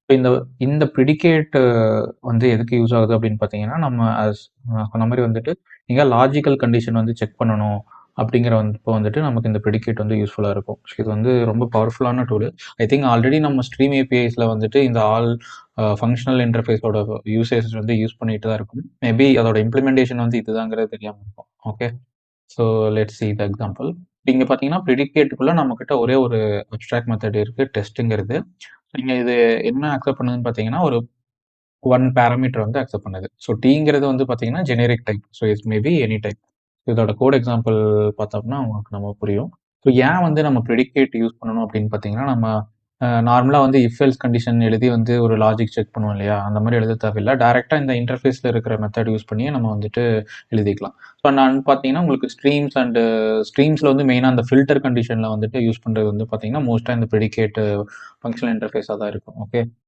இந்த இந்த ப்ரிடிகேட் வந்து எதுக்கு யூஸ் ஆகுது அப்படின்னு பார்த்தீங்கன்னா, நம்ம நான் சொன்ன மாரி வந்துட்டு, நீங்க லாஜிக்கல் கண்டிஷன் வந்து செக் பண்ணணும் அப்படிங்கிற இப்போ வந்துட்டு நமக்கு இந்த ப்ரிடிகேட் வந்து யூஸ்ஃபுல்லா இருக்கும். ஸோ இது வந்து ரொம்ப பவர்ஃபுல்லான டூலு. ஐ திங்க் ஆல்ரெடி நம்ம ஸ்ட்ரீம் ஏபிஐஸ்ல வந்துட்டு இந்த ஆல் ஃபங்ஷனல் இன்டர்ஃபேஸோட யூசேஜ் வந்து யூஸ் பண்ணிட்டு தான் இருக்கும். மேபி அதோட இம்ப்ளிமெண்டேஷன் வந்து இதுதாங்கிறது தெரியாம இருக்கும். Okay. So let's see the example. இங்க பார்த்தீங்கன்னா, ப்ரிடிகேட்டுக்குள்ள நம்மகிட்ட ஒரே ஒரு அப்ஸ்ட்ராக்ட் மெத்தட் இருக்கு. டெஸ்ட்ங்கிறது. நீங்க இது என்ன அக்செப்ட் பண்ணுதுன்னு பார்த்தீங்கன்னா, ஒரு 1 பாராமீட்டர் வந்து அக்செப்ட் பண்ணுது. ஸோ டீங்கிறது வந்து பார்த்தீங்கன்னா, generic type. So it may be any type. இதோட கோட் எக்ஸாம்பிள் பார்த்தோம்னா உங்களுக்கு நம்ம புரியும். ஸோ ஏன் வந்து நம்ம ப்ரிடிகேட் யூஸ் பண்ணணும் அப்படின்னு பார்த்தீங்கன்னா, நம்ம நார்மலா வந்து இஃப் எல்ஸ் கண்டிஷன் எழுதி வந்து ஒரு லாஜிக் செக் பண்ணுவோம் இல்லையா? அந்த மாரி எழுத தேவையில்ல. டைரக்ட்டா இந்த இன்டர்ஃபேஸ்ல இருக்கிற மெத்தட் யூஸ் பண்ணியே நம்ம வந்துட்டு எழுதிக்கலாம். இப்ப நான் பார்த்தீங்கன்னா, உங்களுக்கு ஸ்ட்ரீம்ஸ்ல வந்து மெயினா அந்த ஃபில்டர் கண்டிஷன்ல வந்துட்டு யூஸ் பண்றது வந்து பார்த்தீங்கன்னா, மோஸ்ட்டா இந்த ப்ரிடிகேட் ஃபங்ஷனல் இன்டர்ஃபேஸா தான் இருக்கும். ஓகே.